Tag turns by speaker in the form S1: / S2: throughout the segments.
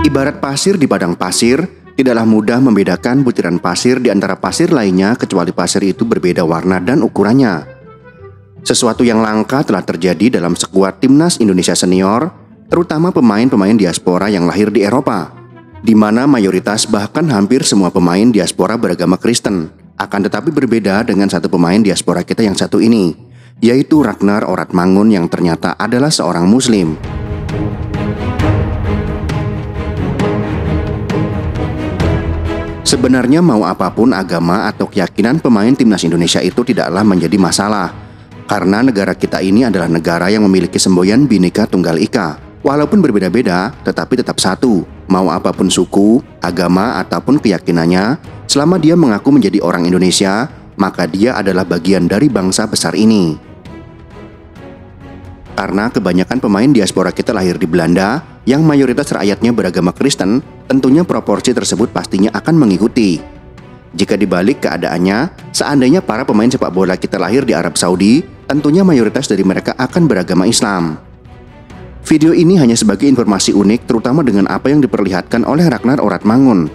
S1: Ibarat pasir di padang pasir, tidaklah mudah membedakan butiran pasir di antara pasir lainnya kecuali pasir itu berbeda warna dan ukurannya. Sesuatu yang langka telah terjadi dalam skuad timnas Indonesia senior, terutama pemain-pemain diaspora yang lahir di Eropa, di mana mayoritas bahkan hampir semua pemain diaspora beragama Kristen. Akan tetapi berbeda dengan satu pemain diaspora kita yang satu ini, yaitu Ragnar Oratmangun yang ternyata adalah seorang Muslim. Sebenarnya mau apapun agama atau keyakinan pemain timnas Indonesia itu tidaklah menjadi masalah, karena negara kita ini adalah negara yang memiliki semboyan Bhinneka Tunggal Ika. Walaupun berbeda-beda, tetapi tetap satu. Mau apapun suku, agama, ataupun keyakinannya, selama dia mengaku menjadi orang Indonesia, maka dia adalah bagian dari bangsa besar ini. Karena kebanyakan pemain diaspora kita lahir di Belanda, yang mayoritas rakyatnya beragama Kristen, tentunya proporsi tersebut pastinya akan mengikuti. Jika dibalik keadaannya, seandainya para pemain sepak bola kita lahir di Arab Saudi, tentunya mayoritas dari mereka akan beragama Islam. Video ini hanya sebagai informasi unik, terutama dengan apa yang diperlihatkan oleh Ragnar Oratmangun.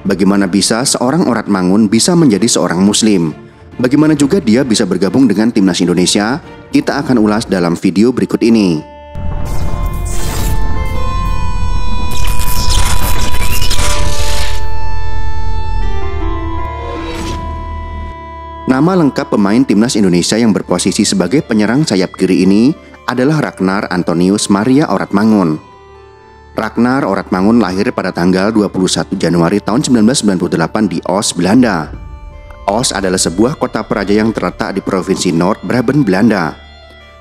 S1: Bagaimana bisa seorang Oratmangun bisa menjadi seorang Muslim? Bagaimana juga dia bisa bergabung dengan timnas Indonesia? Kita akan ulas dalam video berikut ini. Nama lengkap pemain timnas Indonesia yang berposisi sebagai penyerang sayap kiri ini adalah Ragnar Antonius Maria Oratmangun. Ragnar Oratmangun lahir pada tanggal 21 Januari tahun 1998 di Os, Belanda. Os adalah sebuah kota peraja yang terletak di Provinsi Noord-Brabant, Belanda.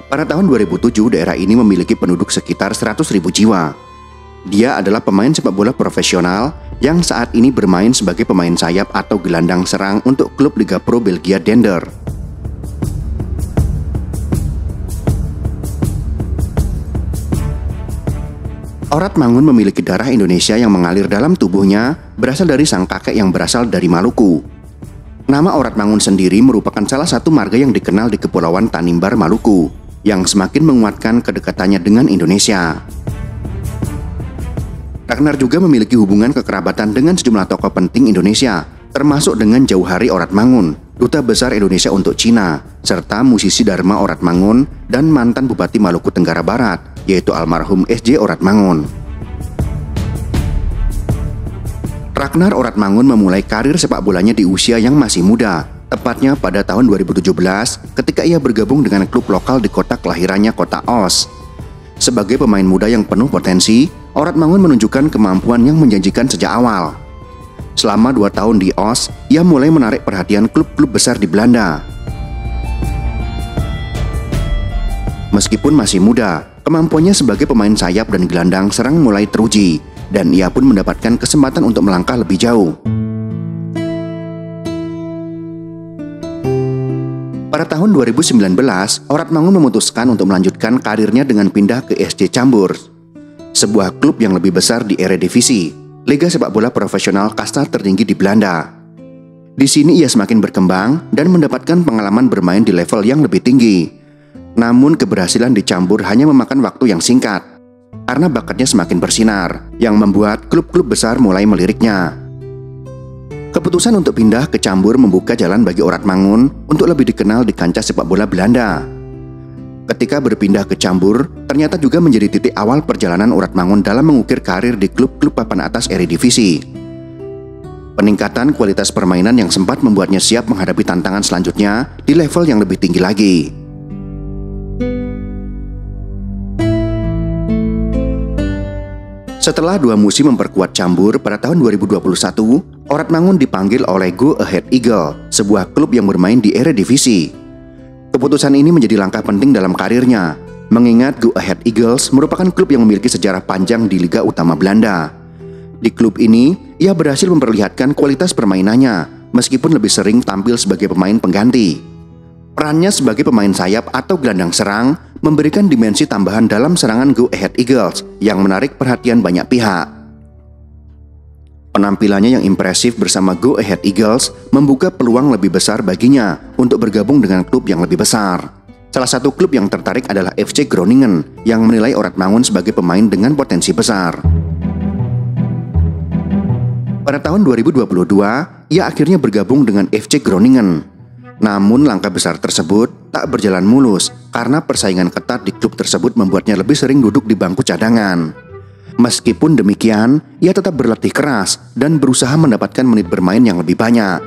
S1: Pada tahun 2007, daerah ini memiliki penduduk sekitar 100.000 jiwa. Dia adalah pemain sepak bola profesional yang saat ini bermain sebagai pemain sayap atau gelandang serang untuk klub Liga Pro Belgia Dender. Oratmangun memiliki darah Indonesia yang mengalir dalam tubuhnya, berasal dari sang kakek yang berasal dari Maluku. Nama Oratmangun sendiri merupakan salah satu marga yang dikenal di Kepulauan Tanimbar, Maluku, yang semakin menguatkan kedekatannya dengan Indonesia. Ragnar juga memiliki hubungan kekerabatan dengan sejumlah tokoh penting Indonesia, termasuk dengan Jauhari Oratmangun, Duta Besar Indonesia untuk Cina, serta musisi Dharma Oratmangun dan mantan Bupati Maluku Tenggara Barat, yaitu almarhum S.J. Oratmangun. Ragnar Oratmangun memulai karir sepak bolanya di usia yang masih muda, tepatnya pada tahun 2017 ketika ia bergabung dengan klub lokal di kota kelahirannya, kota Os. Sebagai pemain muda yang penuh potensi, Oratmangun menunjukkan kemampuan yang menjanjikan sejak awal. Selama 2 tahun di Os, ia mulai menarik perhatian klub-klub besar di Belanda. Meskipun masih muda, kemampuannya sebagai pemain sayap dan gelandang serang mulai teruji, dan ia pun mendapatkan kesempatan untuk melangkah lebih jauh. Pada tahun 2019, Oratmangun memutuskan untuk melanjutkan karirnya dengan pindah ke SC Cambuur, sebuah klub yang lebih besar di Eredivisie, liga sepak bola profesional kasta tertinggi di Belanda. Di sini ia semakin berkembang dan mendapatkan pengalaman bermain di level yang lebih tinggi. Namun keberhasilan di Cambuur hanya memakan waktu yang singkat, karena bakatnya semakin bersinar, yang membuat klub-klub besar mulai meliriknya. Keputusan untuk pindah ke Cambuur membuka jalan bagi Oratmangun untuk lebih dikenal di kancah sepak bola Belanda. Ketika berpindah ke Cambuur, ternyata juga menjadi titik awal perjalanan Oratmangun dalam mengukir karir di klub-klub papan atas Eredivisie. Peningkatan kualitas permainan yang sempat membuatnya siap menghadapi tantangan selanjutnya di level yang lebih tinggi lagi. Setelah 2 musim memperkuat Cambuur pada tahun 2021, Oratmangun dipanggil oleh Go Ahead Eagles, sebuah klub yang bermain di Eredivisie. Keputusan ini menjadi langkah penting dalam karirnya, mengingat Go Ahead Eagles merupakan klub yang memiliki sejarah panjang di Liga Utama Belanda. Di klub ini, ia berhasil memperlihatkan kualitas permainannya, meskipun lebih sering tampil sebagai pemain pengganti. Perannya sebagai pemain sayap atau gelandang serang memberikan dimensi tambahan dalam serangan Go Ahead Eagles yang menarik perhatian banyak pihak. Penampilannya yang impresif bersama Go Ahead Eagles membuka peluang lebih besar baginya untuk bergabung dengan klub yang lebih besar. Salah satu klub yang tertarik adalah FC Groningen yang menilai Oratmangun sebagai pemain dengan potensi besar. Pada tahun 2022, ia akhirnya bergabung dengan FC Groningen. Namun langkah besar tersebut tak berjalan mulus karena persaingan ketat di klub tersebut membuatnya lebih sering duduk di bangku cadangan. Meskipun demikian, ia tetap berlatih keras dan berusaha mendapatkan menit bermain yang lebih banyak.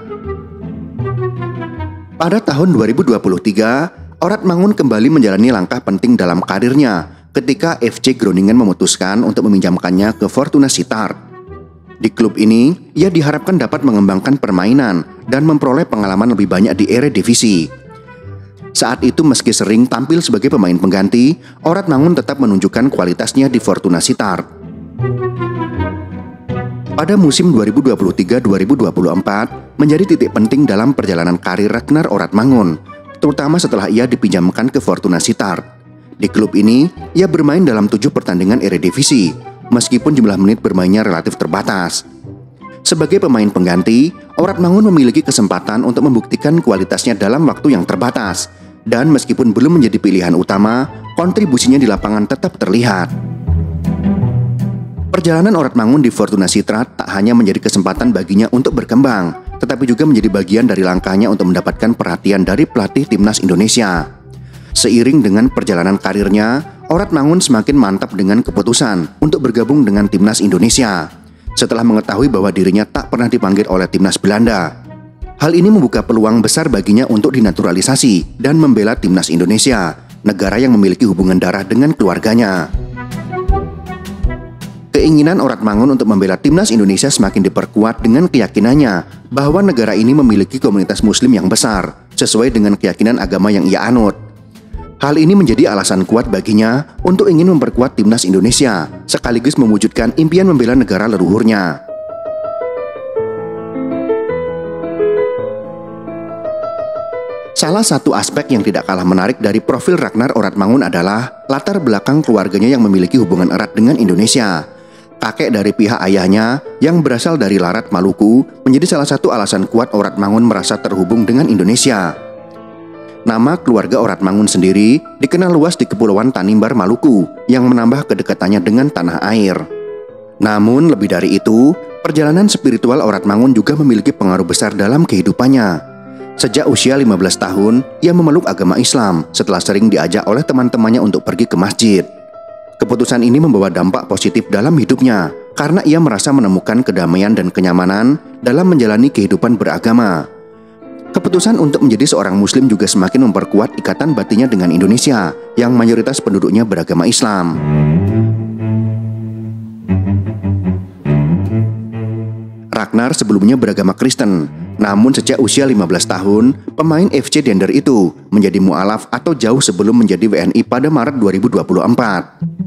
S1: Pada tahun 2023, Orad Mangun kembali menjalani langkah penting dalam karirnya ketika FC Groningen memutuskan untuk meminjamkannya ke Fortuna Sittard. Di klub ini, ia diharapkan dapat mengembangkan permainan dan memperoleh pengalaman lebih banyak di Eredivisie. Saat itu meski sering tampil sebagai pemain pengganti, Orad Mangun tetap menunjukkan kualitasnya di Fortuna Sittard. Pada musim 2023-2024 menjadi titik penting dalam perjalanan karir Ragnar Orad Mangun, terutama setelah ia dipinjamkan ke Fortuna Sittard. Di klub ini, ia bermain dalam 7 pertandingan Eredivisie, meskipun jumlah menit bermainnya relatif terbatas. Sebagai pemain pengganti, Orad Mangun memiliki kesempatan untuk membuktikan kualitasnya dalam waktu yang terbatas, dan meskipun belum menjadi pilihan utama, kontribusinya di lapangan tetap terlihat. Perjalanan Orad Mangun di Fortuna Sittard tak hanya menjadi kesempatan baginya untuk berkembang, tetapi juga menjadi bagian dari langkahnya untuk mendapatkan perhatian dari pelatih timnas Indonesia. Seiring dengan perjalanan karirnya, Orad Mangun semakin mantap dengan keputusan untuk bergabung dengan timnas Indonesia. Setelah mengetahui bahwa dirinya tak pernah dipanggil oleh timnas Belanda. Hal ini membuka peluang besar baginya untuk dinaturalisasi dan membela timnas Indonesia, negara yang memiliki hubungan darah dengan keluarganya. Keinginan Orad Mangun untuk membela timnas Indonesia semakin diperkuat dengan keyakinannya bahwa negara ini memiliki komunitas muslim yang besar, sesuai dengan keyakinan agama yang ia anut. Hal ini menjadi alasan kuat baginya untuk ingin memperkuat timnas Indonesia, sekaligus mewujudkan impian membela negara leluhurnya. Salah satu aspek yang tidak kalah menarik dari profil Ragnar Orad Mangun adalah latar belakang keluarganya yang memiliki hubungan erat dengan Indonesia. Kakek dari pihak ayahnya yang berasal dari Larat, Maluku menjadi salah satu alasan kuat Orad Mangun merasa terhubung dengan Indonesia. Nama keluarga Orad Mangun sendiri dikenal luas di Kepulauan Tanimbar, Maluku yang menambah kedekatannya dengan tanah air. Namun lebih dari itu, perjalanan spiritual Orad Mangun juga memiliki pengaruh besar dalam kehidupannya. Sejak usia 15 tahun, ia memeluk agama Islam setelah sering diajak oleh teman-temannya untuk pergi ke masjid. Keputusan ini membawa dampak positif dalam hidupnya karena ia merasa menemukan kedamaian dan kenyamanan dalam menjalani kehidupan beragama. Keputusan untuk menjadi seorang muslim juga semakin memperkuat ikatan batinnya dengan Indonesia yang mayoritas penduduknya beragama Islam. Ragnar sebelumnya beragama Kristen, namun sejak usia 15 tahun, pemain FC Dender itu menjadi mu'alaf atau jauh sebelum menjadi WNI pada Maret 2024.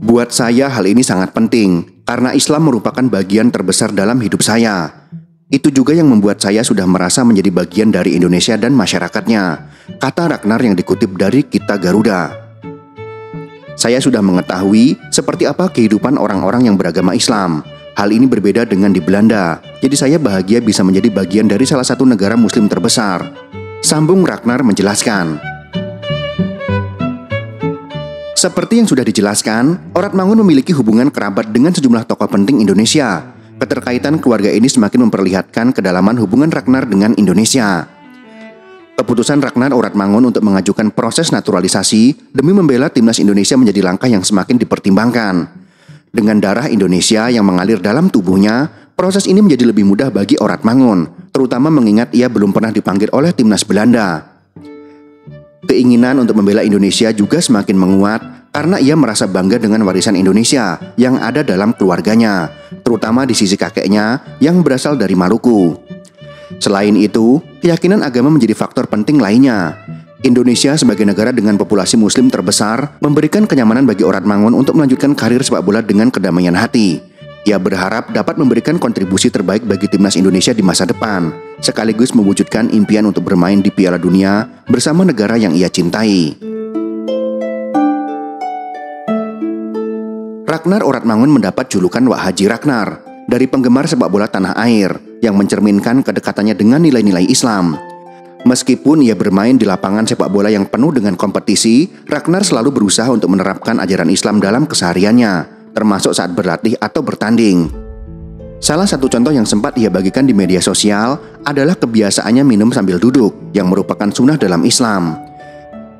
S1: Buat saya hal ini sangat penting, karena Islam merupakan bagian terbesar dalam hidup saya. Itu juga yang membuat saya sudah merasa menjadi bagian dari Indonesia dan masyarakatnya, kata Ragnar yang dikutip dari Kita Garuda. Saya sudah mengetahui seperti apa kehidupan orang-orang yang beragama Islam. Hal ini berbeda dengan di Belanda, jadi saya bahagia bisa menjadi bagian dari salah satu negara muslim terbesar. Sambung Ragnar menjelaskan. Seperti yang sudah dijelaskan, Orad Mangun memiliki hubungan kerabat dengan sejumlah tokoh penting Indonesia. Keterkaitan keluarga ini semakin memperlihatkan kedalaman hubungan Ragnar dengan Indonesia. Keputusan Ragnar Orad Mangun untuk mengajukan proses naturalisasi demi membela timnas Indonesia menjadi langkah yang semakin dipertimbangkan. Dengan darah Indonesia yang mengalir dalam tubuhnya, proses ini menjadi lebih mudah bagi Orad Mangun, terutama mengingat ia belum pernah dipanggil oleh timnas Belanda. Keinginan untuk membela Indonesia juga semakin menguat karena ia merasa bangga dengan warisan Indonesia yang ada dalam keluarganya, terutama di sisi kakeknya yang berasal dari Maluku. Selain itu, keyakinan agama menjadi faktor penting lainnya. Indonesia sebagai negara dengan populasi muslim terbesar memberikan kenyamanan bagi Orad Mangun untuk melanjutkan karir sepak bola dengan kedamaian hati. Ia berharap dapat memberikan kontribusi terbaik bagi timnas Indonesia di masa depan, sekaligus mewujudkan impian untuk bermain di Piala Dunia bersama negara yang ia cintai. Ragnar Orad Mangun mendapat julukan Wak Haji Ragnar dari penggemar sepak bola tanah air yang mencerminkan kedekatannya dengan nilai-nilai Islam. Meskipun ia bermain di lapangan sepak bola yang penuh dengan kompetisi, Ragnar selalu berusaha untuk menerapkan ajaran Islam dalam kesehariannya, termasuk saat berlatih atau bertanding. Salah satu contoh yang sempat ia bagikan di media sosial adalah kebiasaannya minum sambil duduk, yang merupakan sunnah dalam Islam.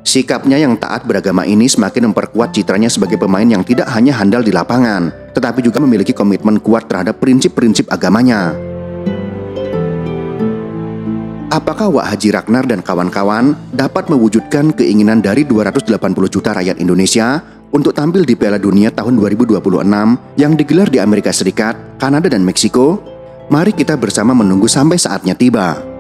S1: Sikapnya yang taat beragama ini semakin memperkuat citranya sebagai pemain yang tidak hanya handal di lapangan, tetapi juga memiliki komitmen kuat terhadap prinsip-prinsip agamanya. Apakah Wak Haji Ragnar dan kawan-kawan dapat mewujudkan keinginan dari 280 juta rakyat Indonesia untuk tampil di Piala Dunia tahun 2026 yang digelar di Amerika Serikat, Kanada, dan Meksiko? Mari kita bersama menunggu sampai saatnya tiba.